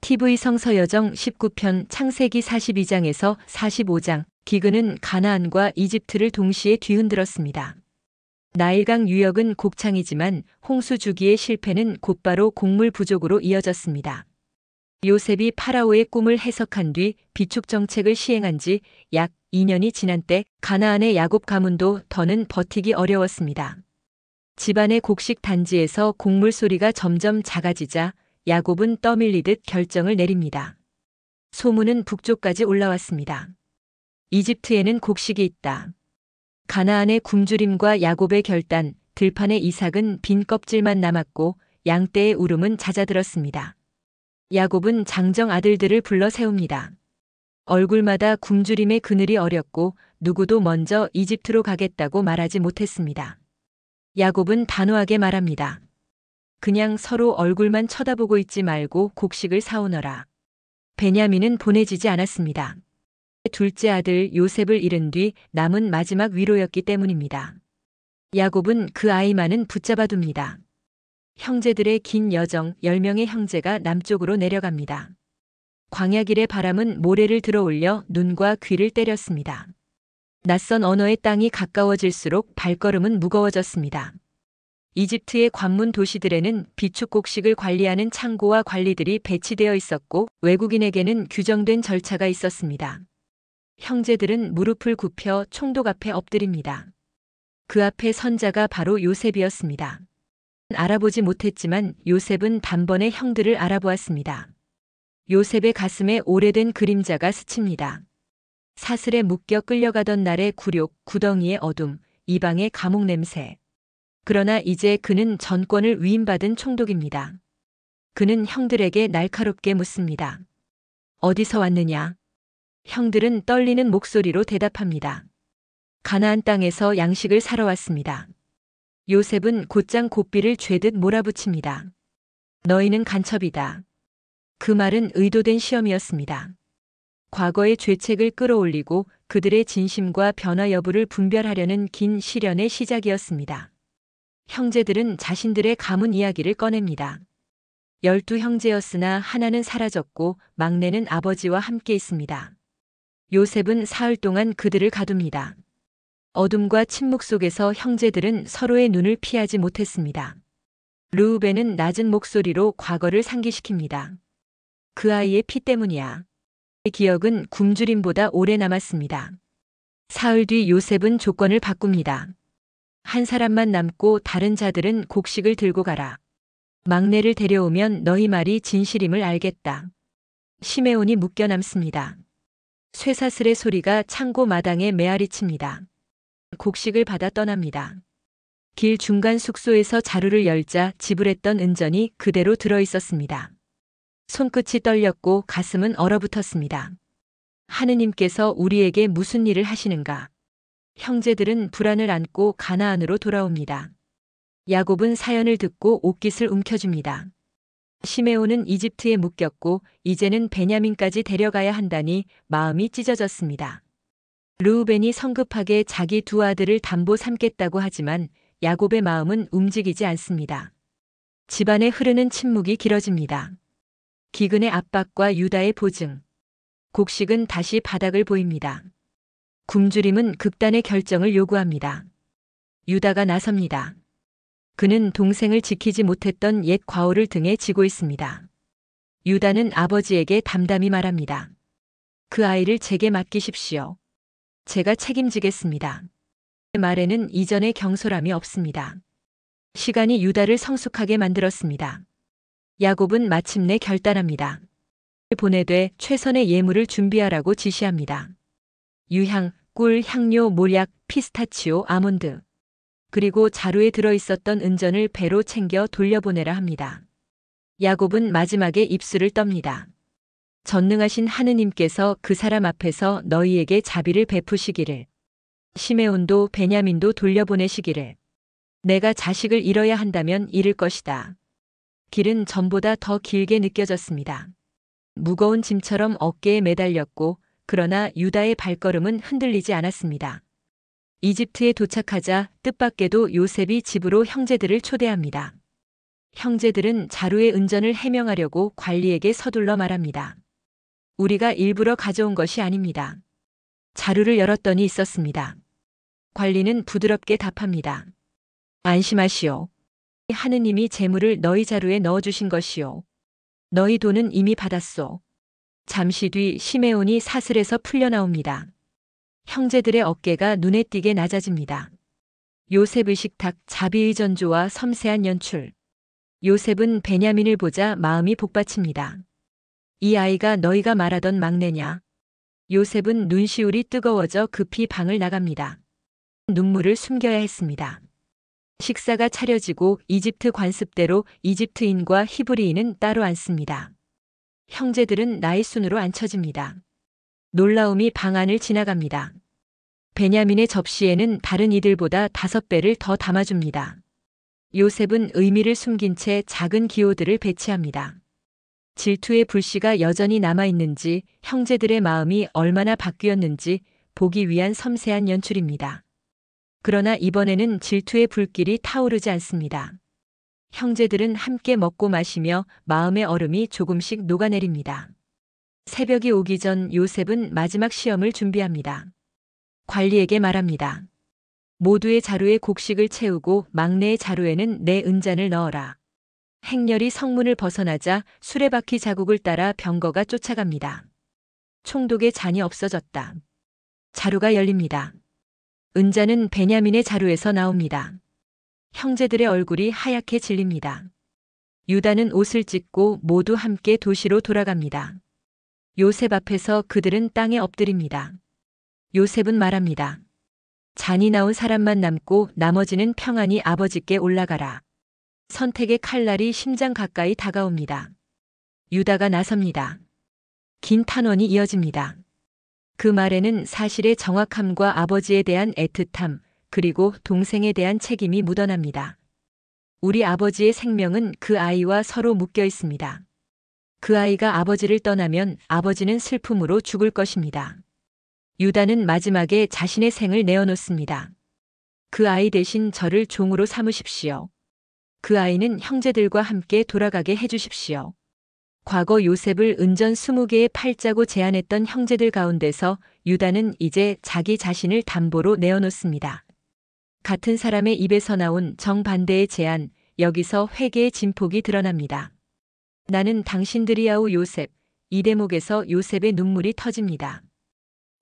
TV 성서여정 19편 창세기 42장에서 45장 기근은 가나안과 이집트를 동시에 뒤흔들었습니다. 나일강 유역은 곡창이지만 홍수 주기의 실패는 곧바로 곡물 부족으로 이어졌습니다. 요셉이 파라오의 꿈을 해석한 뒤 비축 정책을 시행한 지 약 2년이 지난 때 가나안의 야곱 가문도 더는 버티기 어려웠습니다. 집안의 곡식 단지에서 곡물 소리가 점점 작아지자 야곱은 떠밀리듯 결정을 내립니다. 소문은 북쪽까지 올라왔습니다. 이집트에는 곡식이 있다. 가나안의 굶주림과 야곱의 결단, 들판의 이삭은 빈 껍질만 남았고 양떼의 울음은 잦아들었습니다. 야곱은 장정 아들들을 불러 세웁니다. 얼굴마다 굶주림의 그늘이 어렸고 누구도 먼저 이집트로 가겠다고 말하지 못했습니다. 야곱은 단호하게 말합니다. 그냥 서로 얼굴만 쳐다보고 있지 말고 곡식을 사오너라. 베냐민은 보내지지 않았습니다. 둘째 아들 요셉을 잃은 뒤 남은 마지막 위로였기 때문입니다. 야곱은 그 아이만은 붙잡아둡니다. 형제들의 긴 여정, 10명의 형제가 남쪽으로 내려갑니다. 광야길의 바람은 모래를 들어올려 눈과 귀를 때렸습니다. 낯선 언어의 땅이 가까워질수록 발걸음은 무거워졌습니다. 이집트의 관문 도시들에는 비축 곡식을 관리하는 창고와 관리들이 배치되어 있었고 외국인에게는 규정된 절차가 있었습니다. 형제들은 무릎을 굽혀 총독 앞에 엎드립니다. 그 앞에 선자가 바로 요셉이었습니다. 알아보지 못했지만 요셉은 단번에 형들을 알아보았습니다. 요셉의 가슴에 오래된 그림자가 스칩니다. 사슬에 묶여 끌려가던 날의 굴욕, 구덩이의 어둠, 이방의 감옥 냄새. 그러나 이제 그는 전권을 위임받은 총독입니다. 그는 형들에게 날카롭게 묻습니다. 어디서 왔느냐? 형들은 떨리는 목소리로 대답합니다. 가나안 땅에서 양식을 사러 왔습니다. 요셉은 곧장 고삐를 죄듯 몰아붙입니다. 너희는 간첩이다. 그 말은 의도된 시험이었습니다. 과거의 죄책을 끌어올리고 그들의 진심과 변화 여부를 분별하려는 긴 시련의 시작이었습니다. 형제들은 자신들의 가문 이야기를 꺼냅니다. 12형제였으나 하나는 사라졌고 막내는 아버지와 함께 있습니다. 요셉은 사흘 동안 그들을 가둡니다. 어둠과 침묵 속에서 형제들은 서로의 눈을 피하지 못했습니다. 르우벤은 낮은 목소리로 과거를 상기시킵니다. 그 아이의 피 때문이야. 기억은 굶주림보다 오래 남았습니다. 사흘 뒤 요셉은 조건을 바꿉니다. 한 사람만 남고 다른 자들은 곡식을 들고 가라. 막내를 데려오면 너희 말이 진실임을 알겠다. 시메온이 묶여 남습니다. 쇠사슬의 소리가 창고 마당에 메아리칩니다. 곡식을 받아 떠납니다. 길 중간 숙소에서 자루를 열자 지불했던 은전이 그대로 들어 있었습니다. 손끝이 떨렸고 가슴은 얼어붙었습니다. 하느님께서 우리에게 무슨 일을 하시는가? 형제들은 불안을 안고 가나안으로 돌아옵니다. 야곱은 사연을 듣고 옷깃을 움켜줍니다. 시메온은 이집트에 묶였고 이제는 베냐민까지 데려가야 한다니 마음이 찢어졌습니다. 르우벤이 성급하게 자기 두 아들을 담보 삼겠다고 하지만 야곱의 마음은 움직이지 않습니다. 집안에 흐르는 침묵이 길어집니다. 기근의 압박과 유다의 보증. 곡식은 다시 바닥을 보입니다. 굶주림은 극단의 결정을 요구합니다. 유다가 나섭니다. 그는 동생을 지키지 못했던 옛 과오를 등에 지고 있습니다. 유다는 아버지에게 담담히 말합니다. 그 아이를 제게 맡기십시오. 제가 책임지겠습니다. 그 말에는 이전의 경솔함이 없습니다. 시간이 유다를 성숙하게 만들었습니다. 야곱은 마침내 결단합니다. 보내되 최선의 예물을 준비하라고 지시합니다. 유향, 꿀, 향료, 몰약, 피스타치오, 아몬드. 그리고 자루에 들어있었던 은전을 배로 챙겨 돌려보내라 합니다. 야곱은 마지막에 입술을 떱니다. 전능하신 하느님께서 그 사람 앞에서 너희에게 자비를 베푸시기를. 시메온도 베냐민도 돌려보내시기를. 내가 자식을 잃어야 한다면 잃을 것이다. 길은 전보다 더 길게 느껴졌습니다. 무거운 짐처럼 어깨에 매달렸고 그러나 유다의 발걸음은 흔들리지 않았습니다. 이집트에 도착하자 뜻밖에도 요셉이 집으로 형제들을 초대합니다. 형제들은 자루의 은전을 해명하려고 관리에게 서둘러 말합니다. 우리가 일부러 가져온 것이 아닙니다. 자루를 열었더니 있었습니다. 관리는 부드럽게 답합니다. 안심하시오. 하느님이 재물을 너희 자루에 넣어주신 것이오. 너희 돈은 이미 받았소. 잠시 뒤 시메온이 사슬에서 풀려나옵니다. 형제들의 어깨가 눈에 띄게 낮아집니다. 요셉의 식탁, 자비의 전조와 섬세한 연출. 요셉은 베냐민을 보자 마음이 복받칩니다. 이 아이가 너희가 말하던 막내냐? 요셉은 눈시울이 뜨거워져 급히 방을 나갑니다. 눈물을 숨겨야 했습니다. 식사가 차려지고 이집트 관습대로 이집트인과 히브리인은 따로 앉습니다. 형제들은 나의 순으로 앉혀집니다. 놀라움이 방 안을 지나갑니다. 베냐민의 접시에는 다른 이들보다 5배를 더 담아줍니다. 요셉은 의미를 숨긴 채 작은 기호들을 배치합니다. 질투의 불씨가 여전히 남아있는지, 형제들의 마음이 얼마나 바뀌었는지 보기 위한 섬세한 연출입니다. 그러나 이번에는 질투의 불길이 타오르지 않습니다. 형제들은 함께 먹고 마시며 마음의 얼음이 조금씩 녹아내립니다. 새벽이 오기 전 요셉은 마지막 시험을 준비합니다. 관리에게 말합니다. 모두의 자루에 곡식을 채우고 막내의 자루에는 내 은잔을 넣어라. 행렬이 성문을 벗어나자 수레바퀴 자국을 따라 병거가 쫓아갑니다. 총독의 잔이 없어졌다. 자루가 열립니다. 은잔은 베냐민의 자루에서 나옵니다. 형제들의 얼굴이 하얗게 질립니다. 유다는 옷을 찢고 모두 함께 도시로 돌아갑니다. 요셉 앞에서 그들은 땅에 엎드립니다. 요셉은 말합니다. 잔이 나온 사람만 남고 나머지는 평안히 아버지께 올라가라. 선택의 칼날이 심장 가까이 다가옵니다. 유다가 나섭니다. 긴 탄원이 이어집니다. 그 말에는 사실의 정확함과 아버지에 대한 애틋함, 그리고 동생에 대한 책임이 묻어납니다. 우리 아버지의 생명은 그 아이와 서로 묶여 있습니다. 그 아이가 아버지를 떠나면 아버지는 슬픔으로 죽을 것입니다. 유다는 마지막에 자신의 생을 내어놓습니다. 그 아이 대신 저를 종으로 삼으십시오. 그 아이는 형제들과 함께 돌아가게 해주십시오. 과거 요셉을 은전 20개의 팔자고 제안했던 형제들 가운데서 유다는 이제 자기 자신을 담보로 내어놓습니다. 같은 사람의 입에서 나온 정반대의 제안, 여기서 회개의 진폭이 드러납니다. 나는 당신들이야오 요셉, 이 대목에서 요셉의 눈물이 터집니다.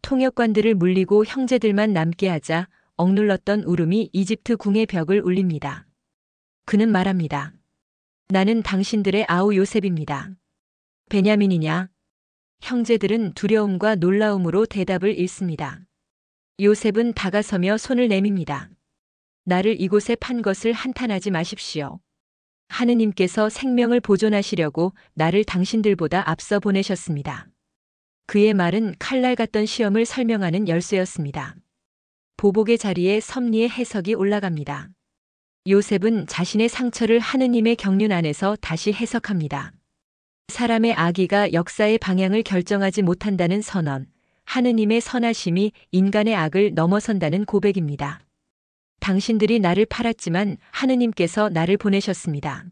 통역관들을 물리고 형제들만 남게 하자 억눌렀던 울음이 이집트 궁의 벽을 울립니다. 그는 말합니다. 나는 당신들의 아우 요셉입니다. 베냐민이냐? 형제들은 두려움과 놀라움으로 대답을 잃습니다. 요셉은 다가서며 손을 내밉니다. 나를 이곳에 판 것을 한탄하지 마십시오. 하느님께서 생명을 보존하시려고 나를 당신들보다 앞서 보내셨습니다. 그의 말은 칼날 같던 시험을 설명하는 열쇠였습니다. 보복의 자리에 섭리의 해석이 올라갑니다. 요셉은 자신의 상처를 하느님의 경륜 안에서 다시 해석합니다. 사람의 악의가 역사의 방향을 결정하지 못한다는 선언, 하느님의 선하심이 인간의 악을 넘어선다는 고백입니다. 당신들이 나를 팔았지만 하느님께서 나를 보내셨습니다.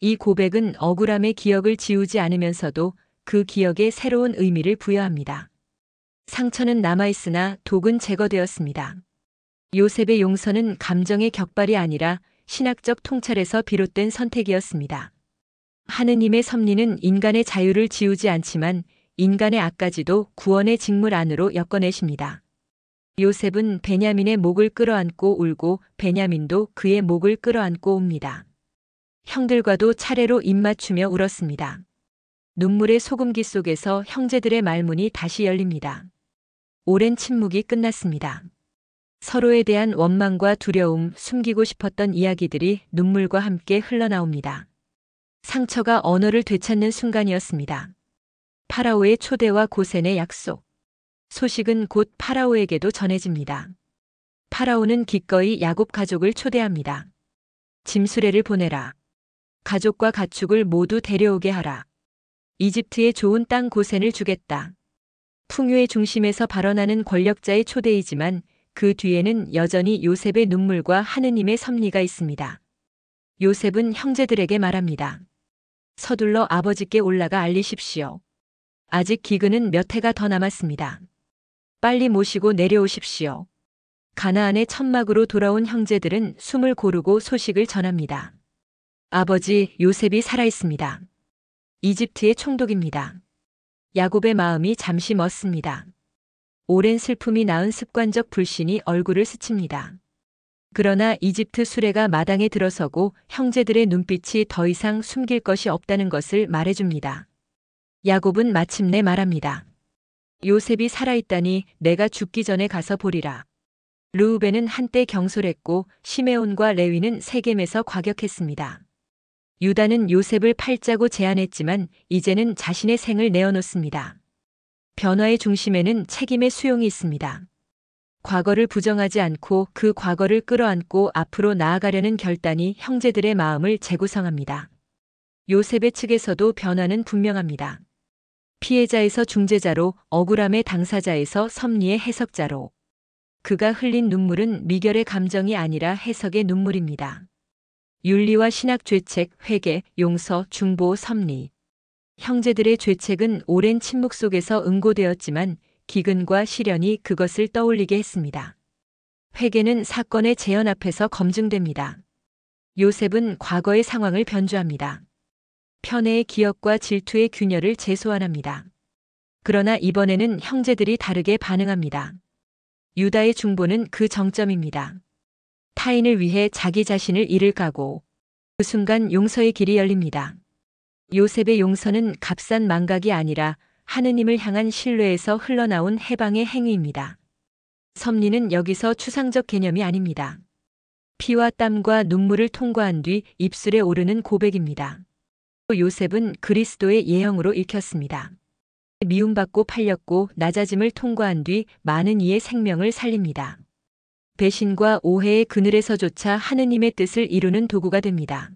이 고백은 억울함의 기억을 지우지 않으면서도 그 기억에 새로운 의미를 부여합니다. 상처는 남아있으나 독은 제거되었습니다. 요셉의 용서는 감정의 격발이 아니라 신학적 통찰에서 비롯된 선택이었습니다. 하느님의 섭리는 인간의 자유를 지우지 않지만 인간의 악까지도 구원의 직물 안으로 엮어내십니다. 요셉은 베냐민의 목을 끌어안고 울고 베냐민도 그의 목을 끌어안고 옵니다. 형들과도 차례로 입맞추며 울었습니다. 눈물의 소금기 속에서 형제들의 말문이 다시 열립니다. 오랜 침묵이 끝났습니다. 서로에 대한 원망과 두려움, 숨기고 싶었던 이야기들이 눈물과 함께 흘러나옵니다. 상처가 언어를 되찾는 순간이었습니다. 파라오의 초대와 고센의 약속. 소식은 곧 파라오에게도 전해집니다. 파라오는 기꺼이 야곱 가족을 초대합니다. 짐수레를 보내라. 가족과 가축을 모두 데려오게 하라. 이집트의 좋은 땅 고센을 주겠다. 풍요의 중심에서 발언하는 권력자의 초대이지만 그 뒤에는 여전히 요셉의 눈물과 하느님의 섭리가 있습니다. 요셉은 형제들에게 말합니다. 서둘러 아버지께 올라가 알리십시오. 아직 기근은 몇 해가 더 남았습니다. 빨리 모시고 내려오십시오. 가나안의 천막으로 돌아온 형제들은 숨을 고르고 소식을 전합니다. 아버지 요셉이 살아있습니다. 이집트의 총독입니다. 야곱의 마음이 잠시 멎습니다. 오랜 슬픔이 낳은 습관적 불신이 얼굴을 스칩니다. 그러나 이집트 수레가 마당에 들어서고 형제들의 눈빛이 더 이상 숨길 것이 없다는 것을 말해줍니다. 야곱은 마침내 말합니다. 요셉이 살아있다니 내가 죽기 전에 가서 보리라. 르우벤은 한때 경솔했고 시메온과 레위는 세겜에서 과격했습니다. 유다는 요셉을 팔자고 제안했지만 이제는 자신의 생을 내어놓습니다. 변화의 중심에는 책임의 수용이 있습니다. 과거를 부정하지 않고 그 과거를 끌어안고 앞으로 나아가려는 결단이 형제들의 마음을 재구성합니다. 요셉의 측에서도 변화는 분명합니다. 피해자에서 중재자로, 억울함의 당사자에서 섭리의 해석자로. 그가 흘린 눈물은 미결의 감정이 아니라 해석의 눈물입니다. 윤리와 신학 죄책, 회개, 용서, 중보, 섭리. 형제들의 죄책은 오랜 침묵 속에서 응고되었지만 기근과 시련이 그것을 떠올리게 했습니다. 회개는 사건의 재현 앞에서 검증됩니다. 요셉은 과거의 상황을 변주합니다. 편애의 기억과 질투의 균열을 재소환합니다. 그러나 이번에는 형제들이 다르게 반응합니다. 유다의 중보는 그 정점입니다. 타인을 위해 자기 자신을 잃을 각오. 그 순간 용서의 길이 열립니다. 요셉의 용서는 값싼 망각이 아니라 하느님을 향한 신뢰에서 흘러나온 해방의 행위입니다. 섭리는 여기서 추상적 개념이 아닙니다. 피와 땀과 눈물을 통과한 뒤 입술에 오르는 고백입니다. 요셉은 그리스도의 예형으로 읽혔습니다. 미움받고 팔렸고 낮아짐을 통과한 뒤 많은 이의 생명을 살립니다. 배신과 오해의 그늘에서조차 하느님의 뜻을 이루는 도구가 됩니다.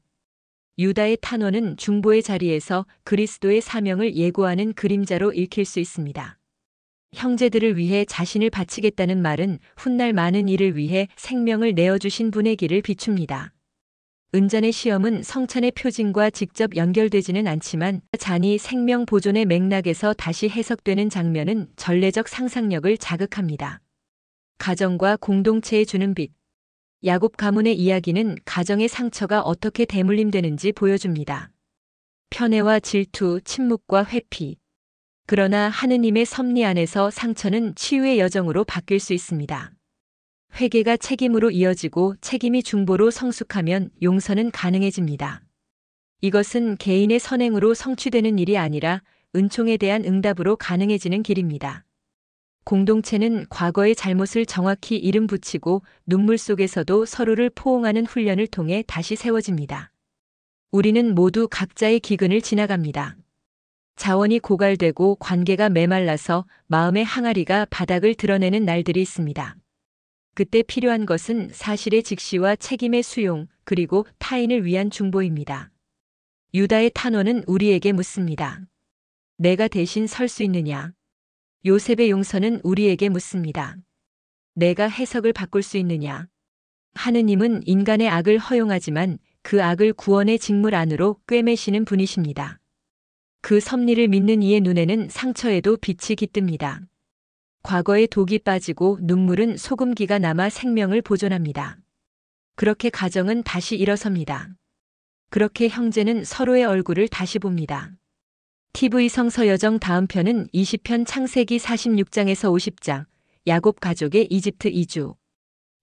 유다의 탄원은 중보의 자리에서 그리스도의 사명을 예고하는 그림자로 읽힐 수 있습니다. 형제들을 위해 자신을 바치겠다는 말은 훗날 많은 이를 위해 생명을 내어주신 분의 길을 비춥니다. 은잔의 시험은 성찬의 표징과 직접 연결되지는 않지만 잔이 생명 보존의 맥락에서 다시 해석되는 장면은 전례적 상상력을 자극합니다. 가정과 공동체에 주는 빛. 야곱 가문의 이야기는 가정의 상처가 어떻게 대물림되는지 보여줍니다. 편애와 질투, 침묵과 회피. 그러나 하느님의 섭리 안에서 상처는 치유의 여정으로 바뀔 수 있습니다. 회개가 책임으로 이어지고 책임이 중보로 성숙하면 용서는 가능해집니다. 이것은 개인의 선행으로 성취되는 일이 아니라 은총에 대한 응답으로 가능해지는 길입니다. 공동체는 과거의 잘못을 정확히 이름 붙이고 눈물 속에서도 서로를 포옹하는 훈련을 통해 다시 세워집니다. 우리는 모두 각자의 기근을 지나갑니다. 자원이 고갈되고 관계가 메말라서 마음의 항아리가 바닥을 드러내는 날들이 있습니다. 그때 필요한 것은 사실의 직시와 책임의 수용, 그리고 타인을 위한 중보입니다. 유다의 탄원은 우리에게 묻습니다. 내가 대신 설 수 있느냐? 요셉의 용서는 우리에게 묻습니다. 내가 해석을 바꿀 수 있느냐? 하느님은 인간의 악을 허용하지만 그 악을 구원의 직물 안으로 꿰매시는 분이십니다. 그 섭리를 믿는 이의 눈에는 상처에도 빛이 깃듭니다. 과거의 독이 빠지고 눈물은 소금기가 남아 생명을 보존합니다. 그렇게 가정은 다시 일어섭니다. 그렇게 형제는 서로의 얼굴을 다시 봅니다. TV 성서 여정 다음 편은 20편 창세기 46장에서 50장, 야곱 가족의 이집트 이주.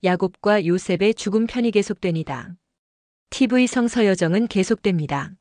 야곱과 요셉의 죽음 편이 계속됩니다. TV 성서 여정은 계속됩니다.